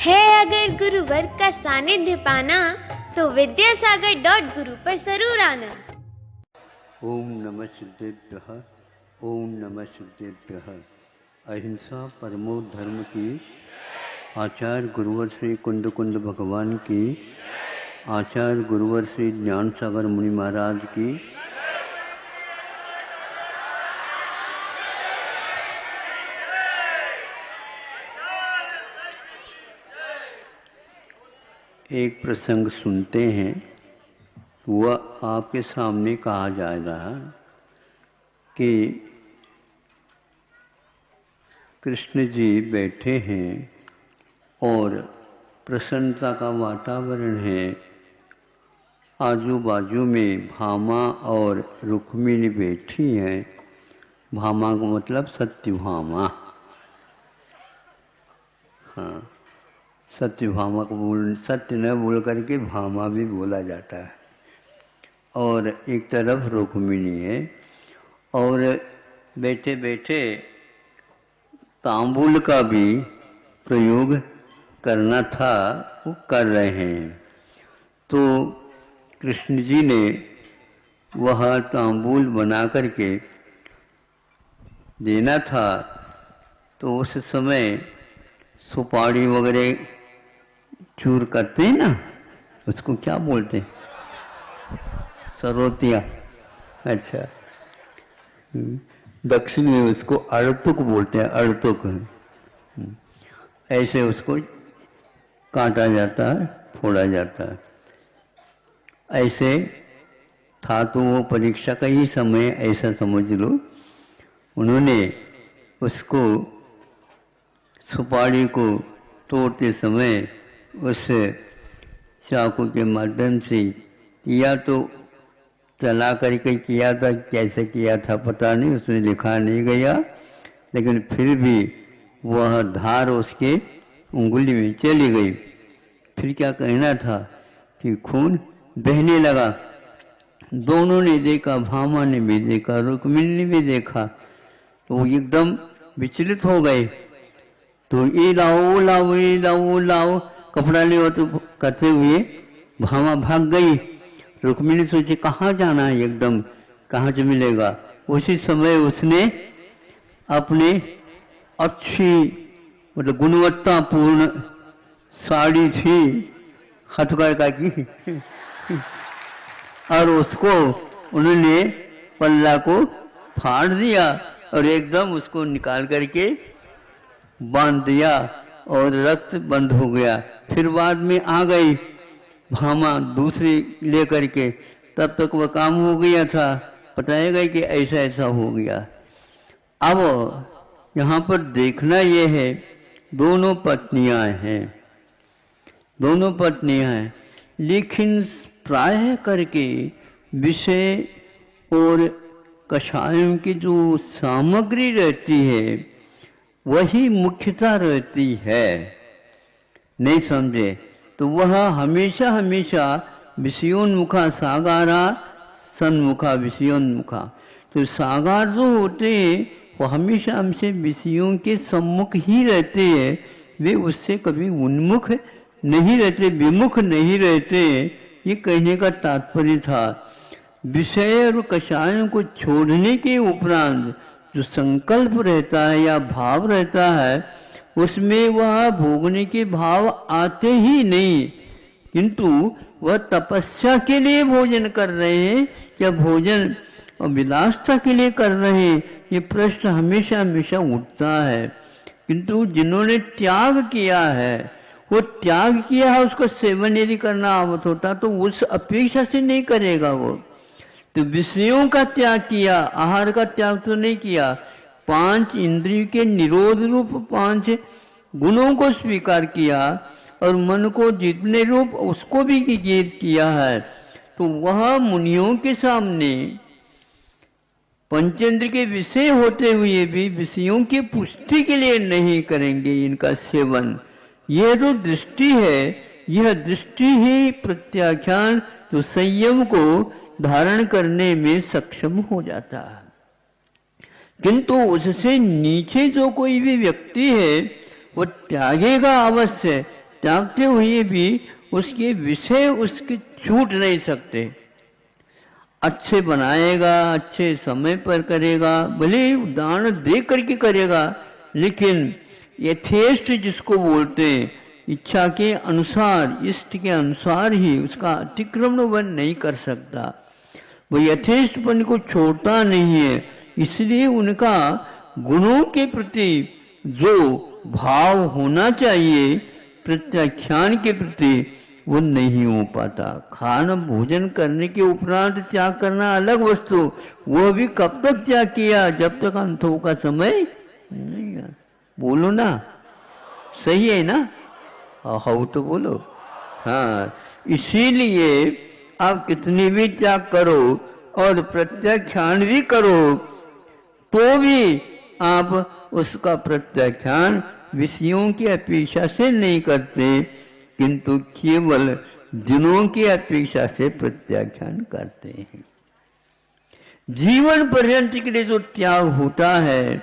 है अगर गुरुवर का सानिध्य पाना तो विद्यासागर.गुरु पर जरूर आना। ओम नमः सिद्धेभ्यः। ओम नमः सिद्धेभ्यः। अहिंसा परमो धर्म की, आचार्य गुरुवर श्री कुंद कुंद भगवान की, आचार्य गुरुवर श्री ज्ञान सागर मुनि महाराज की, एक प्रसंग सुनते हैं। वह आपके सामने कहा जा रहा कि कृष्ण जी बैठे हैं और प्रसन्नता का वातावरण है। आजू बाजू में भामा और रुक्मिणी बैठी हैं। भामा का मतलब सत्यभामा। हाँ, सत्यभामा को सत्य न बोल करके भामा भी बोला जाता है। और एक तरफ रुक्मिणी है और बैठे बैठे तांबुल का भी प्रयोग करना था, वो कर रहे हैं। तो कृष्ण जी ने वह तांबुल बना करके देना था। तो उस समय सुपारी वगैरह चूर करते हैं ना, उसको क्या बोलते हैं? सरोतिया। अच्छा, दक्षिण में उसको अड़तुक बोलते हैं, अड़तुक। ऐसे उसको काटा जाता है, फोड़ा जाता है। ऐसे था तो वो परीक्षा का ही समय, ऐसा समझ लो। उन्होंने उसको सुपारी को तोड़ते समय उस चाकू के माध्यम से किया, तो चला करके किया था, कैसे किया था पता नहीं, उसमें लिखा नहीं गया। लेकिन फिर भी वह धार उसके उंगली में चली गई। फिर क्या कहना था कि खून बहने लगा। दोनों ने देखा, भामा ने भी देखा, रुक्मिणी ने भी देखा। तो वो एकदम विचलित हो गए। तो ये लाओ वो लाओ, ये लाओ वो लाओ, कपड़ा ले, तो करते हुए भामा भाग गई। रुक्मिणी सोचे कहाँ जाना है, एकदम कहाँ से मिलेगा। उसी समय उसने अपने अच्छी मतलब गुणवत्तापूर्ण साड़ी थी हथकरघा की और उसको उन्होंने पल्ला को फाड़ दिया और एकदम उसको निकाल करके बांध दिया और रक्त बंद हो गया। फिर बाद में आ गई भामा दूसरी लेकर के, तब तक वह काम हो गया था। बताया गया कि ऐसा ऐसा हो गया। अब यहाँ पर देखना यह है, दोनों पत्नियां हैं, दोनों पत्नियां हैं, लेकिन प्रायः करके विषय और कषायों की जो सामग्री रहती है वही मुख्यता रहती है। नहीं समझे तो वह हमेशा हमेशा विषयोन्मुखा सागारा सन्मुखा विषयोन्मुखा। तो सागार जो होते हैं वो हमेशा हमसे विषयों के सम्मुख ही रहते हैं, वे उससे कभी उन्मुख नहीं रहते, विमुख नहीं रहते। ये कहने का तात्पर्य था। विषय और कषायों को छोड़ने के उपरांत जो संकल्प रहता है या भाव रहता है, उसमें वह भोगने के भाव आते ही नहीं, किंतु वह तपस्या के लिए भोजन कर रहे हैं या भोजन और विलासता के लिए कर रहे हैं, ये प्रश्न हमेशा हमेशा उठता है। किंतु जिन्होंने त्याग किया है, वो त्याग किया है, उसको सेवन यदि करना आवत होता तो उस अपेक्षा से नहीं करेगा वो। तो विषयों का त्याग किया, आहार का त्याग तो नहीं किया। 5 इंद्रियों के निरोध रूप 5 गुणों को स्वीकार किया और मन को जीतने रूप उसको भी जीत किया है। तो वह मुनियों के सामने पंचेंद्र के विषय होते हुए भी विषयों की पुष्टि के लिए नहीं करेंगे इनका सेवन। यह जो दृष्टि है, यह दृष्टि ही प्रत्याख्यान जो संयम को धारण करने में सक्षम हो जाता है। किंतु उससे नीचे जो कोई भी व्यक्ति है वो त्यागेगा अवश्य, त्यागते हुए भी उसके विषय उसके छूट नहीं सकते। अच्छे बनाएगा, अच्छे समय पर करेगा, भले दान दे करके करेगा, लेकिन यथेष्ट जिसको बोलते हैं, इच्छा के अनुसार, इष्ट के अनुसार ही उसका अतिक्रमण वह नहीं कर सकता। वो यथेष्टपन को छोड़ता नहीं है, इसलिए उनका गुणों के प्रति जो भाव होना चाहिए प्रत्याख्यान के प्रति, वो नहीं हो पाता। खाना भोजन करने के उपरांत त्याग करना अलग वस्तु, वो भी कब तक त्याग किया? जब तक अंतों का समय नहीं है। बोलो ना, सही है ना? हाँ तो बोलो। हाँ, इसीलिए आप कितनी भी त्याग करो और प्रत्याख्यान भी करो, तो भी आप उसका प्रत्याख्यान विषयों की अपेक्षा से नहीं करते, किंतु केवल दिनों की अपेक्षा से प्रत्याख्यान करते हैं। जीवन पर्यंत के लिए जो त्याग होता है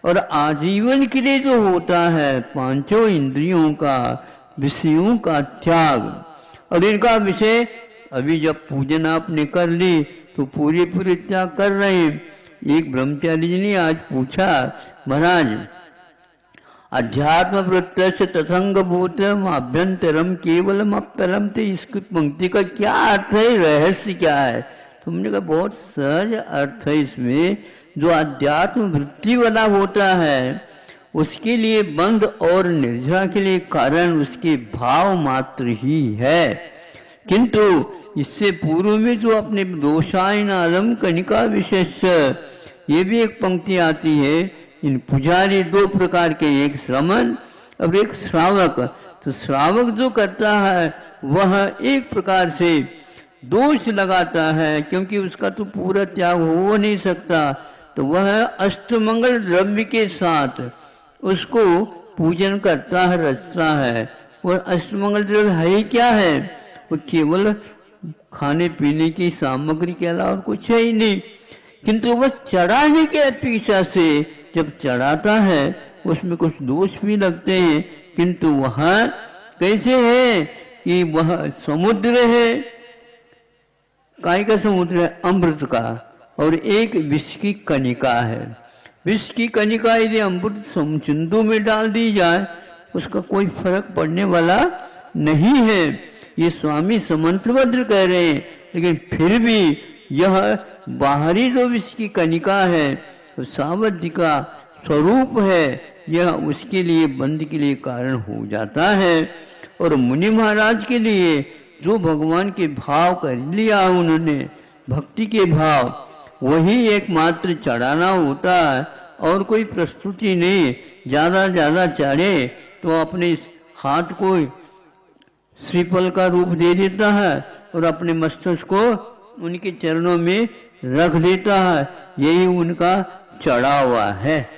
और आजीवन के लिए जो होता है, पांचों इंद्रियों का, विषयों का त्याग, और इनका विषय अभी जब पूजन आपने कर ली तो पूरे पूरे त्याग कर रहे हैं। एक ब्रह्मचारी जी ने आज पूछा, महाराज अध्यात्म प्रत्यक्ष तथंग भूत अभ्यंतरम केवलम अपरम, तो इसकी पंक्ति का क्या अर्थ है, रहस्य क्या है? तुमने कहा बहुत सहज अर्थ है इसमें। जो अध्यात्म वृत्ति वाला होता है उसके लिए बंध और निर्जरा के लिए कारण उसके भाव मात्र ही है, किंतु इससे पूर्व में जो अपने दोषायन आलम कनिका विशेष, ये भी एक पंक्ति आती है। इन पुजारी दो प्रकार के, एक श्रमण और एक श्रावक। तो श्रावक जो करता है वह एक प्रकार से दोष लगाता है, क्योंकि उसका तो पूरा त्याग हो नहीं सकता, तो वह अष्टमंगल द्रव्य के साथ उसको पूजन करता है, रचता है। और अष्टमंगल द्रव्य है क्या है? वो केवल खाने पीने की सामग्री के अलावा और कुछ है ही नहीं, किंतु वह चढ़ाने के अपेक्षा से जब चढ़ाता है उसमें कुछ दोष भी लगते हैं, किंतु वह कैसे है कि वह समुद्र है, काय का समुद्र है? अमृत का, और एक विष की कणिका है। विष की कणिका यदि अमृत सिंधु में डाल दी जाए उसका कोई फर्क पड़ने वाला नहीं है, ये स्वामी समंतभद्र कह रहे हैं। लेकिन फिर भी यह बाहरी जो विष की कणिका है, सावधि का स्वरूप है, यह उसके लिए बंद के लिए कारण हो जाता है। और मुनि महाराज के लिए जो भगवान के भाव कर लिया उन्होंने, भक्ति के भाव, वही एकमात्र चढ़ाना होता है और कोई प्रस्तुति नहीं। ज़्यादा ज़्यादा चढ़े तो अपने हाथ को श्रीफल का रूप दे देता है और अपने मस्तक को उनके चरणों में रख देता है, यही उनका चढ़ा हुआ है,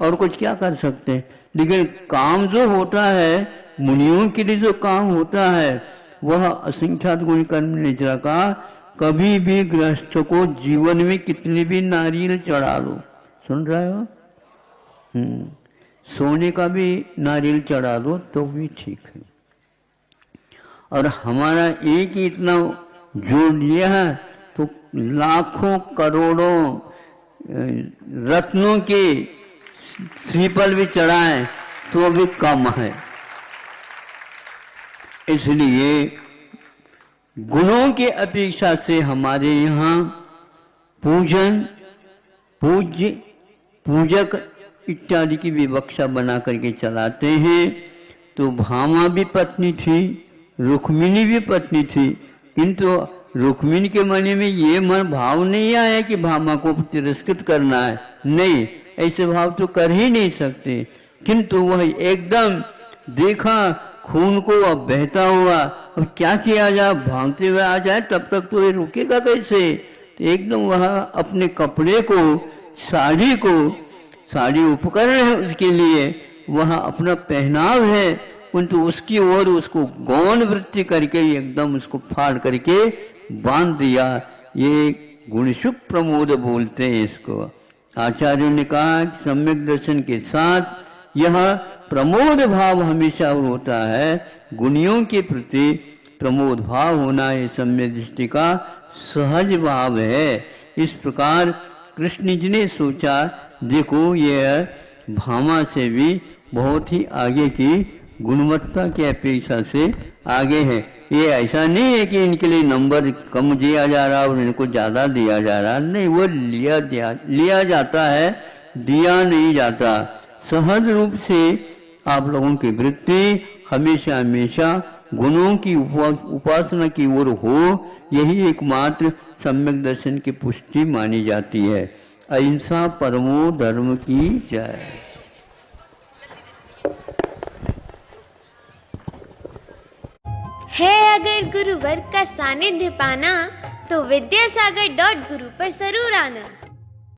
और कुछ क्या कर सकते हैं। लेकिन काम जो होता है, मुनियों के लिए जो काम होता है, वह असंख्यात गुण कर्म निद्रा का, कभी भी गृहस्थ को जीवन में कितनी भी नारियल चढ़ा लो, सुन रहे हो, सोने का भी नारियल चढ़ा दो तो भी ठीक है। और हमारा एक ही इतना जोड़ लिया है तो लाखों करोड़ों रत्नों के श्रीफल भी चढ़ाएं तो भी कम है। इसलिए गुणों के अपेक्षा से हमारे यहाँ पूजन, पूज्य, पूजक इत्यादि की विवक्षा बना करके चलाते हैं। तो भामा भी पत्नी थी, रुक्मिणी भी पत्नी थी, किंतु रुक्मिणी के मन में ये मन भाव नहीं आया कि भामा को तिरस्कृत करना है, नहीं, ऐसे भाव तो कर ही नहीं सकते। किंतु वह एकदम देखा खून को अब बहता हुआ, अब क्या किया जाए, भागते हुए आ जाए तब तक तो ये रुकेगा कैसे। तो एकदम वह अपने कपड़े को, साड़ी उपकरण है उसके लिए, वह अपना पहनाव है, किंतु उसकी ओर उसको गौण वृत्ति करके एकदम उसको फाड़ करके बांध दिया। ये गुणशुभ प्रमोद बोलते हैं इसको। आचार्यों ने कहा कि सम्यक दर्शन के साथ यह प्रमोद भाव हमेशा होता है। गुणियों के प्रति प्रमोद भाव होना ये सम्यक दृष्टि का सहज भाव है। इस प्रकार कृष्ण जी ने सोचा, देखो ये भामा से भी बहुत ही आगे की गुणवत्ता की अपेक्षा से आगे है। ये ऐसा नहीं है कि इनके लिए नंबर कम दिया जा रहा और इनको ज़्यादा दिया जा रहा, नहीं, वो लिया जाता है, दिया नहीं जाता। सहज रूप से आप लोगों की वृत्ति हमेशा हमेशा गुणों की उपासना की ओर हो, यही एकमात्र सम्यक दर्शन की पुष्टि मानी जाती है। अहिंसा परमो धर्म की जय। है अगर गुरुवर का सानिध्य पाना तो विद्यासागर.गुरु पर जरूर आना।